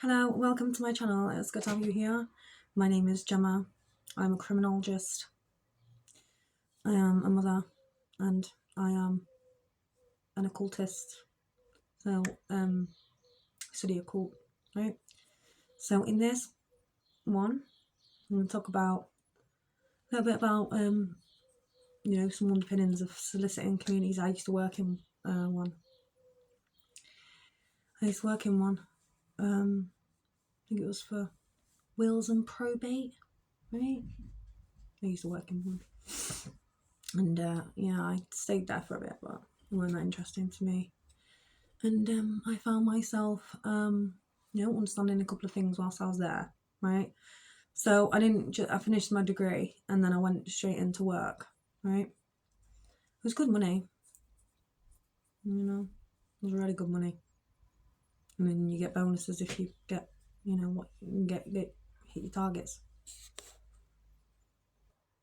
Hello, welcome to my channel. It's good to have you here. My name is Gemma. I'm a criminologist. I am a mother and I am an occultist. So, study occult, right? So in this one, I'm going to talk about a little bit about, some underpinnings of soliciting communities. I used to work in one. I think it was for wills and probate, right? I used to work in one. And I stayed there for a bit, but it wasn't that interesting to me. And I found myself, understanding a couple of things whilst I was there, right? So I finished my degree and then I went straight into work, right? It was good money, it was really good money. I mean, you get bonuses if you get, what you get hit your targets.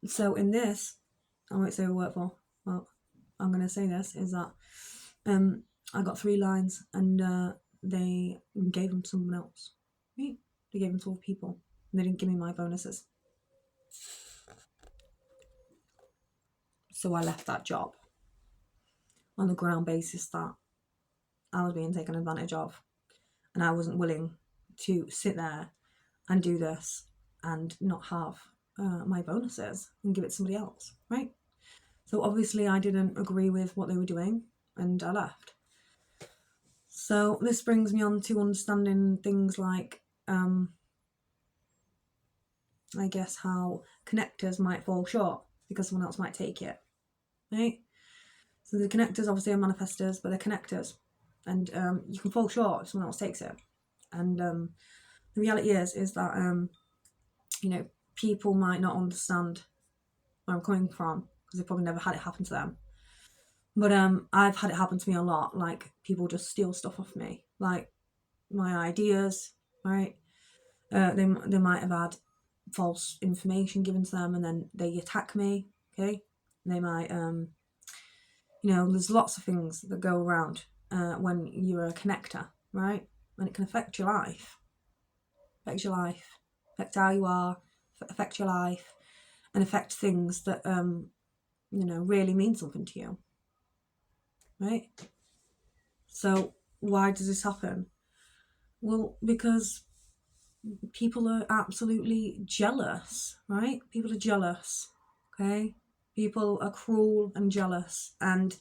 So in this, I won't say a word for, well, I'm going to say this, is that I got 3 lines and they gave them to someone else. Right? They gave them to other people and they didn't give me my bonuses. So I left that job on the ground basis that I was being taken advantage of and I wasn't willing to sit there and do this and not have my bonuses and give it to somebody else, right? So obviously I didn't agree with what they were doing and I left. So this brings me on to understanding things like, I guess, how connectors might fall short because someone else might take it, right? So the connectors obviously are manifestors, but they're connectors. And you can fall short if someone else takes it. And the reality is that, people might not understand where I'm coming from because they've probably never had it happen to them. But I've had it happen to me a lot. Like, people just steal stuff off me. Like, my ideas, right? They might have had false information given to them and then they attack me, okay? They might, there's lots of things that go around when you're a connector, right? And it can affect your life. Affect how you are, affect your life, and affect things that, really mean something to you, right? So why does this happen? Well, because people are absolutely jealous, right? People are jealous, okay? People are cruel and jealous and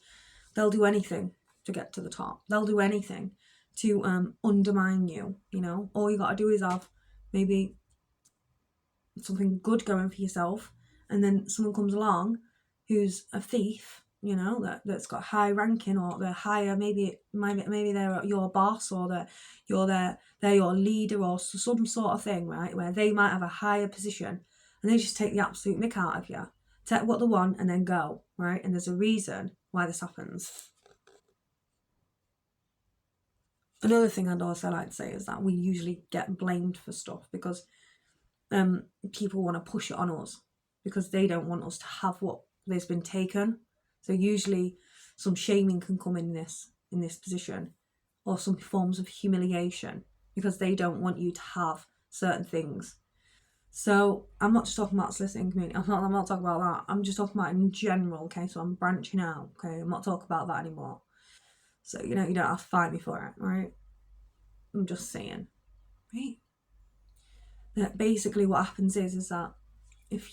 they'll do anything to get to the top. They'll do anything to undermine you, All you gotta do is have maybe something good going for yourself and then someone comes along who's a thief, that's got high ranking or they're higher, maybe they're your boss or they're your leader or some sort of thing, right, where they might have a higher position and they just take the absolute mick out of you, take what they want and then go, right? And there's a reason why this happens. Another thing I'd also like to say is that we usually get blamed for stuff because people want to push it on us because they don't want us to have what has been taken. So usually some shaming can come in this position, or some forms of humiliation because they don't want you to have certain things. So I'm not just talking about soliciting community. I'm not talking about that. I'm just talking about in general. Okay, so I'm branching out. Okay, I'm not talking about that anymore. So you don't have to fight me for it, right? I'm just saying, right? That basically what happens is that if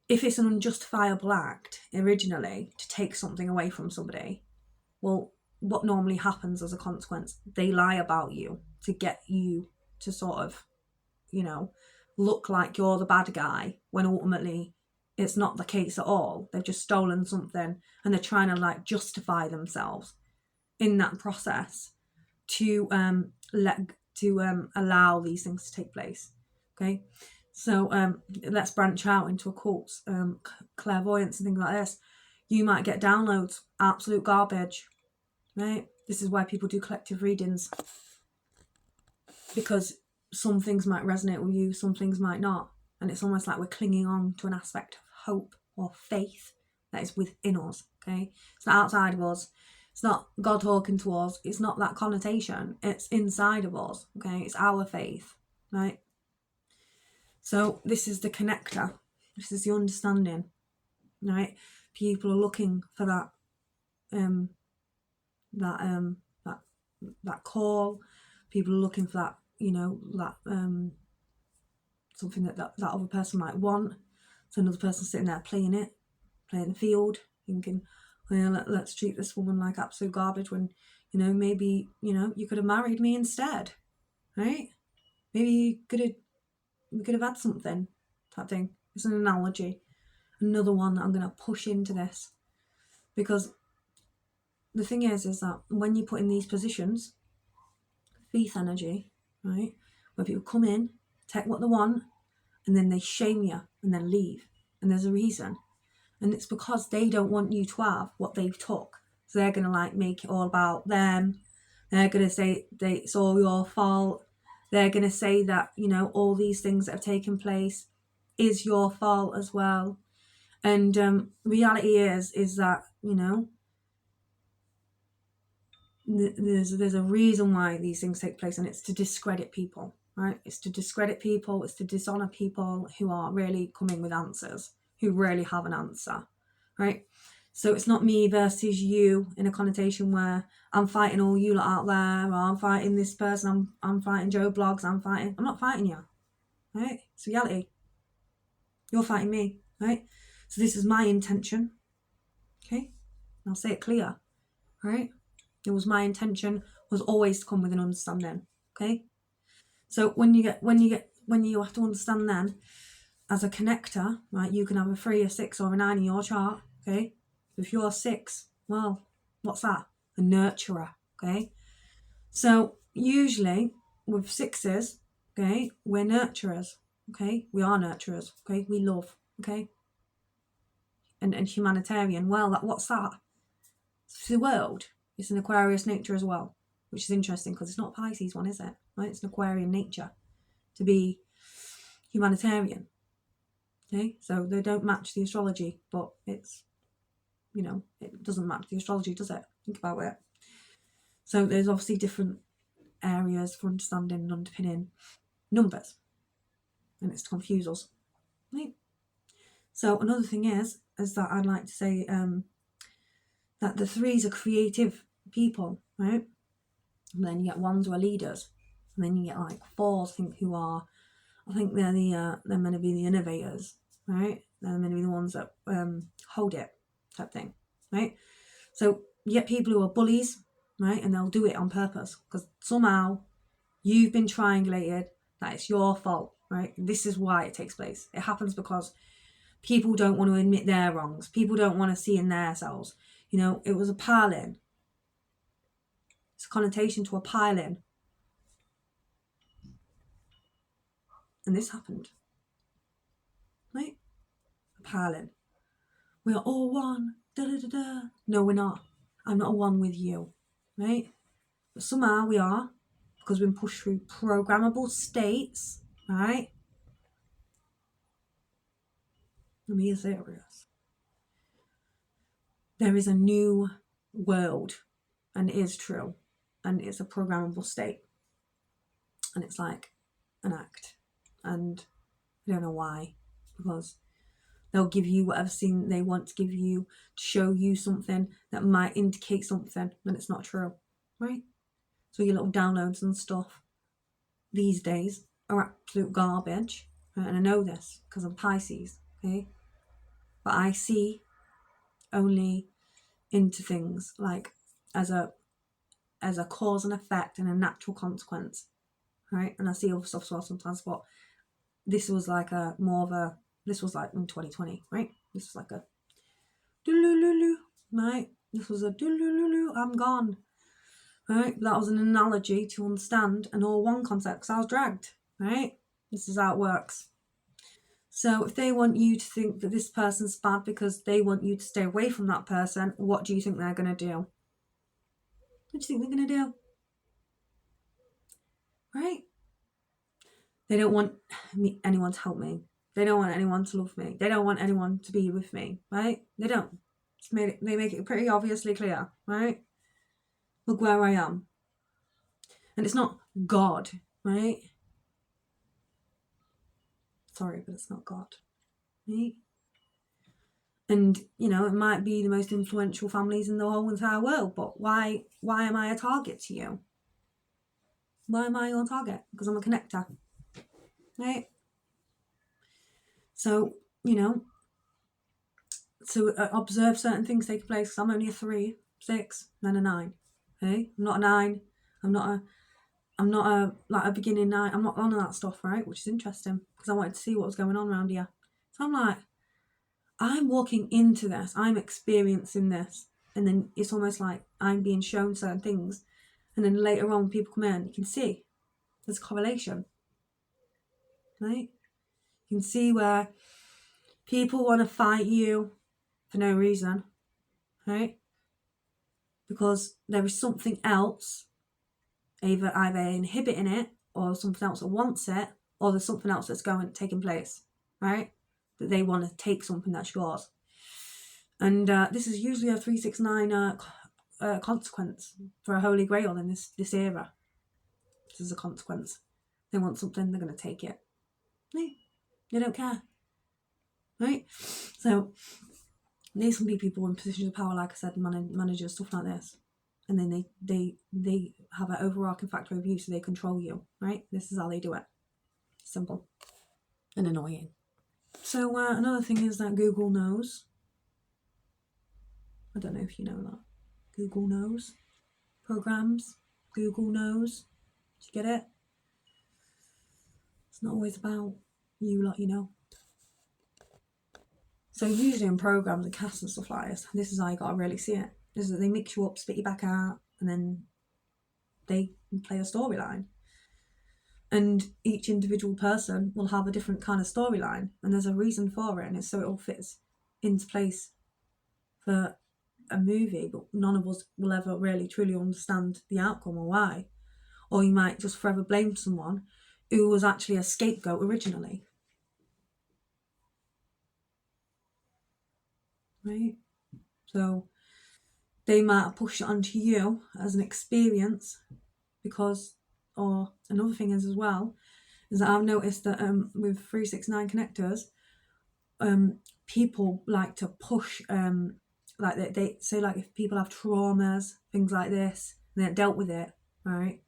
it's an unjustifiable act originally to take something away from somebody, well, what normally happens as a consequence, they lie about you to get you to sort of, look like you're the bad guy when ultimately it's not the case at all. They've just stolen something and they're trying to justify themselves in that process to allow these things to take place. Okay, so let's branch out into occults, clairvoyance and things like this. You might get downloads, absolute garbage, right? This is why people do collective readings, because some things might resonate with you, some things might not, and it's almost like we're clinging on to an aspect of hope or faith that is within us. Okay, it's not outside of us. It's not God talking to us. It's not that connotation. It's inside of us, okay? It's our faith, right? So this is the connector. This is the understanding, right? People are looking for that, that call. People are looking for that, that something that other person might want. So another person sitting there playing the field, thinking, well, let's treat this woman like absolute garbage when, maybe, you could have married me instead, right? Maybe we could have had something, type thing. It's an analogy. Another one that I'm going to push into this. Because the thing is that when you put in these positions, faith energy, right, where people come in, take what they want, and then they shame you and then leave. And there's a reason. And it's because they don't want you to have what they've took. So they're going to make it all about them. They're going to say it's all your fault. They're going to say that, all these things that have taken place is your fault as well. And reality is that, there's a reason why these things take place, and it's to discredit people, right? It's to discredit people. It's to dishonor people who are really coming with answers, who really have an answer, right? So it's not me versus you in a connotation where I'm fighting all you lot out there, or I'm fighting this person, I'm fighting Joe Blogs, I'm not fighting you, right? It's reality. You're fighting me, right? So this is my intention, okay? I'll say it clear, right? It was my intention was always to come with an understanding, okay? So when you have to understand then, as a connector, right, you can have a 3, a 6, or a 9 in your chart, okay? If you're a 6, well, what's that? A nurturer, okay? So usually with 6s, okay, we're nurturers, okay? We are nurturers, okay? We love, okay? And humanitarian, well, what's that? It's the world. It's an Aquarius nature as well, which is interesting because it's not a Pisces one, is it? Right? It's an Aquarian nature to be humanitarian. Okay, so they don't match the astrology, but it's, it doesn't match the astrology, does it? Think about it. So there's obviously different areas for understanding and underpinning numbers, and it's to confuse us, right? So another thing is that I'd like to say that the 3s are creative people, right? And then you get 1s who are leaders, and then you get 4s who are, I think they're meant to be the innovators, right? They're meant to be the ones that hold it, type thing, right? So you get people who are bullies, right? And they'll do it on purpose because somehow you've been triangulated that it's your fault, right? This is why it takes place. It happens because people don't want to admit their wrongs. People don't want to see in themselves. It was a piling. It's a connotation to a piling. And this happened, right? A piling. We are all one. Da, da, da, da. No, we're not. I'm not a one with you, right? But somehow we are, because we've been pushed through programmable states, right? Let me be serious. There is a new world, and it is true, and it's a programmable state, and it's like an act, and I don't know why, because they'll give you whatever scene they want to give you to show you something that might indicate something when it's not true, right? So your little downloads and stuff these days are absolute garbage, right? And I know this because I'm Pisces, okay? But I see only into things like as a cause and effect and a natural consequence, right? And I see other stuff as well sometimes, but this was like this was like in 2020, right? This was like a doolululu, right? This was a doolululu, I'm gone, right? That was an analogy to understand an all one concept because I was dragged, right? This is how it works. So if they want you to think that this person's bad because they want you to stay away from that person, what do you think they're going to do? What do you think they're going to do? Right? They don't want anyone to help me. They don't want anyone to love me. They don't want anyone to be with me, right? They don't. They make it pretty obviously clear, right? look where I am. And it's not God, right? Sorry, but it's not God, right? And, you know, it might be the most influential families in the whole entire world, but why am I a target to you? Why am I your target? Because I'm a connector, right? So, you know, to observe certain things taking place. I'm only a 3, 6, then a 9. Okay, I'm not a 9. I'm not a like a beginning 9. I'm not on that stuff, right? Which is interesting because I wanted to see what was going on around here. So I'm like, I'm walking into this. I'm experiencing this, and then it's almost like I'm being shown certain things, and then later on, when people come in, you can see there's a correlation, right? You can see where people want to fight you for no reason, right? Because there is something else either inhibiting it, or something else that wants it, or there's something else that's taking place, right? That they want to take something that's yours. And this is usually a 369 consequence for a holy grail in this era. This is a consequence. They want something, they're going to take it. They don't care, right? So these can be people in positions of power, like I said, managers, stuff like this. And then they have an overarching factor of you, so they control you, right? This is how they do it. Simple and annoying. So another thing is that Google knows. I don't know if you know that. Google knows. Programs. Google knows. Do you get it? It's not always about you, like, you know. So usually in programs and casts and stuff like this is how you got to really see it. Is that they mix you up, spit you back out, and then they play a storyline. And each individual person will have a different kind of storyline, and there's a reason for it, and it's so it all fits into place for a movie, but none of us will ever really truly understand the outcome or why. Or you might just forever blame someone who was actually a scapegoat originally. Right? So they might push it onto you as an experience because, or another thing is as well, is that I've noticed that with 369 connectors, people like to push, like they say, like if people have traumas, things like this, and they've dealt with it, right?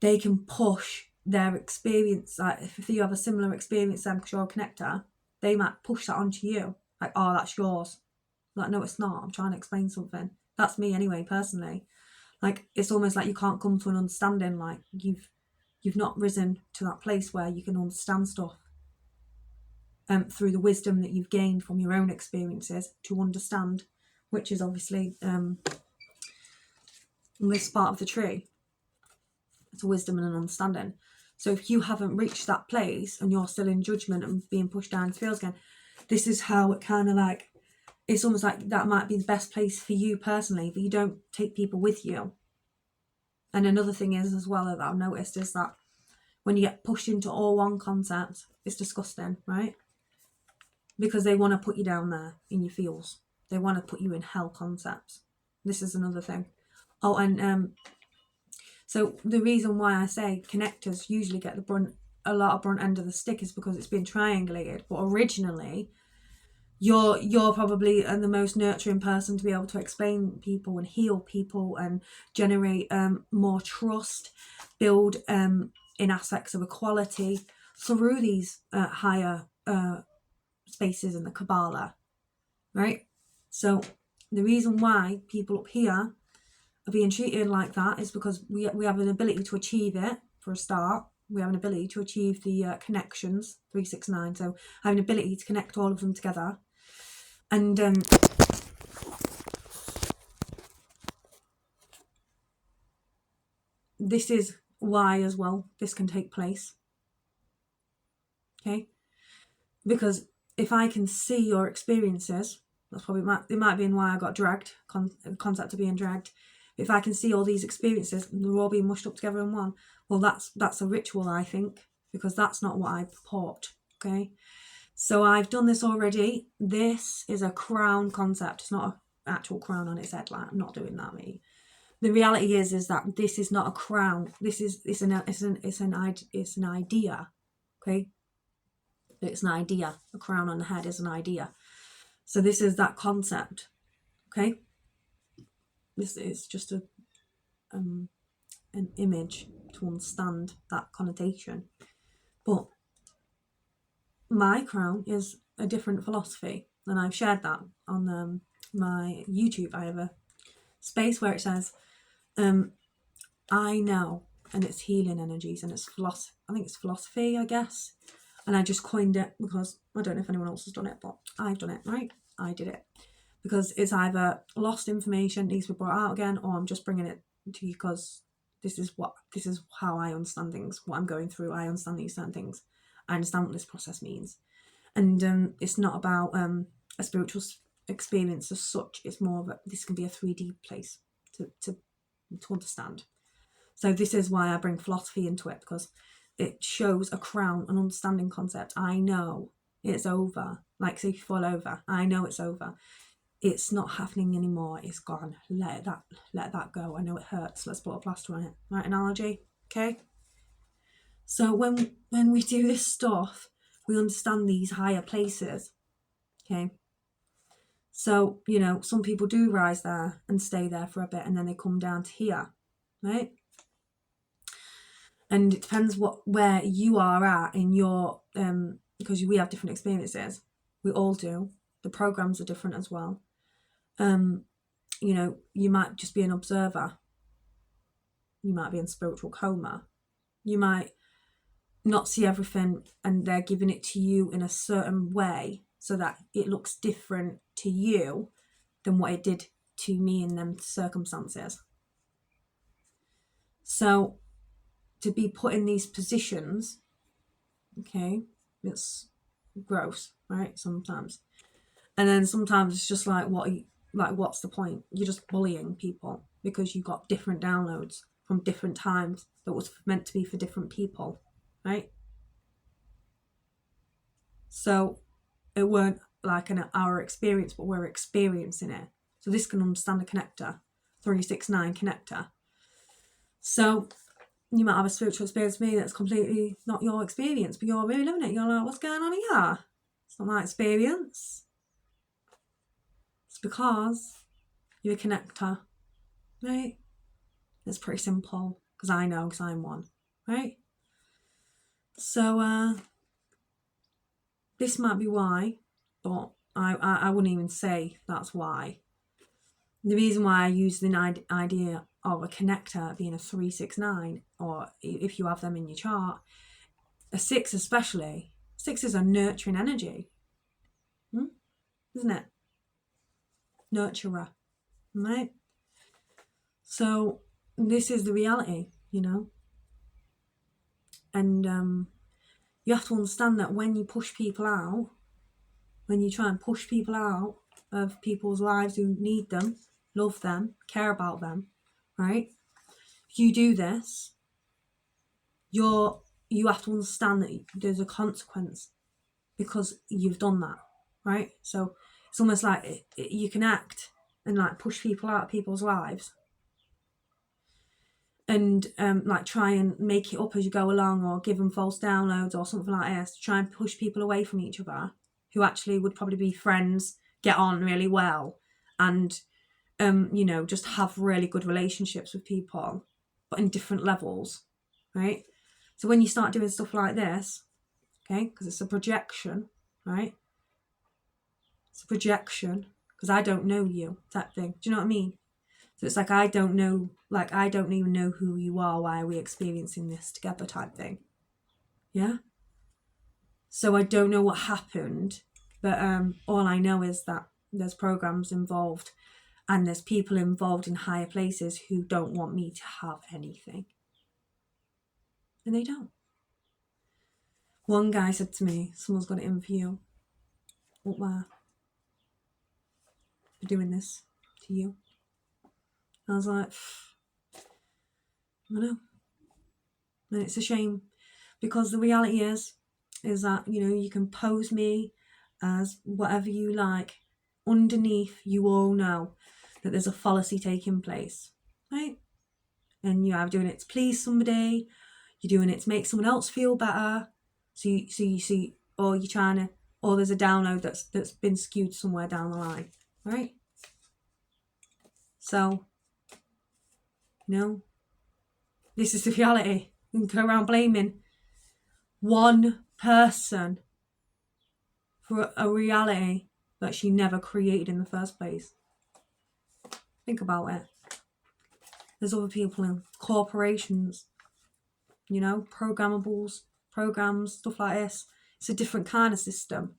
They can push their experience, like if you have a similar experience then because you're a connector, they might push that onto you, like, oh, that's yours. Like, no, it's not. I'm trying to explain something. That's me anyway, personally. Like, it's almost like you can't come to an understanding, like you've not risen to that place where you can understand stuff through the wisdom that you've gained from your own experiences to understand, which is obviously this part of the tree. It's a wisdom and an understanding. So if you haven't reached that place and you're still in judgment and being pushed down to feels again, this is how it kind of like, it's almost like that might be the best place for you personally, but you don't take people with you. And another thing is as well that I've noticed is that when you get pushed into all one concept, it's disgusting, right? Because they want to put you down there in your feels. They want to put you in hell concepts. This is another thing. Oh, and so the reason why I say connectors usually get a lot of brunt end of the stick is because it's been triangulated. But originally, you're probably the most nurturing person to be able to explain people and heal people and generate more trust, build in aspects of equality through these higher spaces in the Kabbalah, right? So the reason why people up here are being treated like that is because we have an ability to achieve it. For a start, we have an ability to achieve the connections, 369. So I have an ability to connect all of them together. And this is why as well this can take place. Okay? Because if I can see your experiences, that's probably it might be in why I got dragged, concept of being dragged. If I can see all these experiences and they're all being mushed up together in one, well, that's a ritual, I think, because that's not what I purport. Okay? So I've done this already. This is a crown concept. It's not an actual crown on its head. Like, I'm not doing that, me. the reality is that this is not a crown. It's an idea. Okay, it's an idea. A crown on the head is an idea. So this is that concept. Okay, this is just an image to understand that connotation. But my crown is a different philosophy, and I've shared that on my YouTube. I have a space where it says, I know, and it's healing energies, and it's philosophy. I think it's philosophy, I guess. And I just coined it because I don't know if anyone else has done it, but I've done it, right? I did it because it's either lost information needs to be brought out again, or I'm just bringing it to you because this is how I understand things, what I'm going through. I understand these certain things. I understand what this process means, and it's not about a spiritual experience as such. It's more of this can be a 3D place to understand. So this is why I bring philosophy into it, because it shows a crown, an understanding concept. I know it's over. Like, say if you fall over, I know it's over. It's not happening anymore. It's gone. Let that go. I know it hurts. Let's put a plaster on it. Right analogy? Okay. So when we do this stuff, we understand these higher places. Okay. So, some people do rise there and stay there for a bit, and then they come down to here, right? And it depends where you are at in your, because we have different experiences. We all do. The programs are different as well. You might just be an observer. You might be in spiritual coma. You might not see everything, and they're giving it to you in a certain way so that it looks different to you than what it did to me in them circumstances. So to be put in these positions, okay, it's gross, right? Sometimes. And then sometimes it's just like, what's the point? You're just bullying people because you got different downloads from different times that was meant to be for different people, right? So it weren't like our experience, but we're experiencing it. So this can understand the connector, 369 connector. So you might have a spiritual experience with me that's completely not your experience, but you're really living it. You're like, what's going on here? It's not my experience. It's because you're a connector, right? It's pretty simple, because I know, because I'm one, right? So this might be why, but I wouldn't even say that's why. The reason why I use the idea of a connector being a 369, or if you have them in your chart, a 6 especially. 6 is a nurturing energy, isn't it? Nurturer, right? So this is the reality, and you have to understand that when you push people out, when you try and push people out of people's lives who need them, love them, care about them, right? If you do this, you have to understand that there's a consequence because you've done that, right? So it's almost like you can act and like push people out of people's lives and like try and make it up as you go along, or give them false downloads or something like this, to try and push people away from each other who actually would probably be friends, get on really well, and just have really good relationships with people, but in different levels, right? So when you start doing stuff like this, okay, because it's a projection, right? It's a projection, because I don't know you, type thing. Do you know what I mean? So it's like, I don't even know who you are, why are we experiencing this together, type thing. Yeah? So I don't know what happened, but all I know is that there's programs involved, and there's people involved in higher places who don't want me to have anything. And they don't. One guy said to me, someone's got it in for you up there for doing this to you. I was like, I know. And it's a shame, because the reality is that, you can pose me as whatever you like. Underneath, you all know that there's a fallacy taking place. right? And you're either doing it to please somebody, you're doing it to make someone else feel better. So you see, or you're trying to, or there's a download that's been skewed somewhere down the line, right? So, this is the reality. You can go around blaming one person for a reality that she never created in the first place. Think about it. There's other people in corporations, programmables, programs, stuff like this. It's a different kind of system.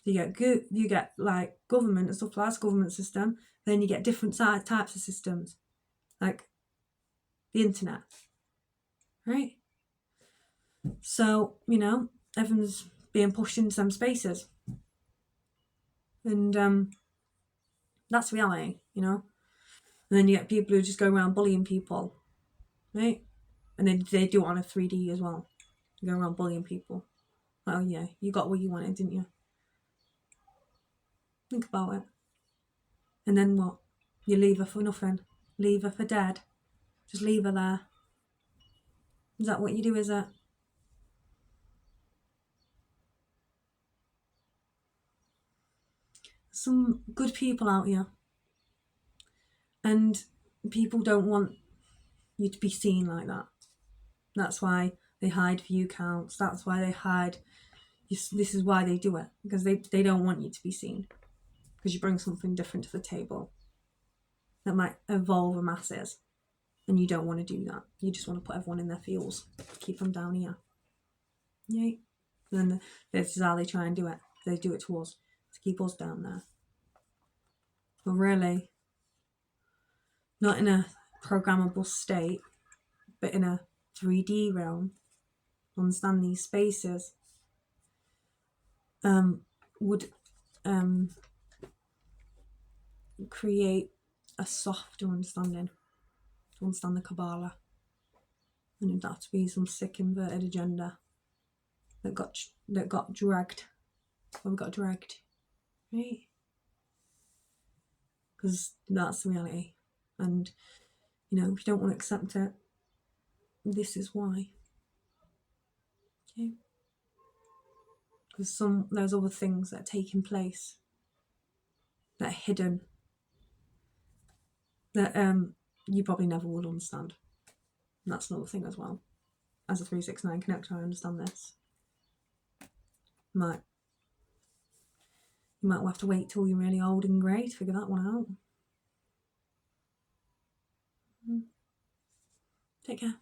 You get like government and stuff like that's government system. Then you get different types of systems, like the internet, right? So everyone's being pushed into some spaces, and that's reality, And then you get people who just go around bullying people, right? And then they do it on a 3D as well. You go around bullying people. Oh yeah, you got what you wanted, didn't you? Think about it. And then what? You leave her for nothing. Leave her for dead. Just leave her there. Is that what you do, is it? Some good people out here. And people don't want you to be seen like that. That's why they hide view counts. That's why they hide. This is why they do it. Because they don't want you to be seen. Because you bring something different to the table that might evolve the masses. And you don't want to do that. You just want to put everyone in their feels. Keep them down here. Yay. And then this is how they try and do it. They do it to us. To keep us down there. But really, not in a programmable state, but in a 3D realm, understand these spaces, would create a softer understanding to understand the Kabbalah. And it'd have to be some sick inverted agenda that got dragged. Or got dragged, right? Because that's the reality. And, if you don't want to accept it, this is why. Okay? Because there's other things that are taking place that are hidden that you probably never would understand. And that's another thing as well. As a 369 connector, I understand this. You might have to wait till you're really old and grey to figure that one out. Take care.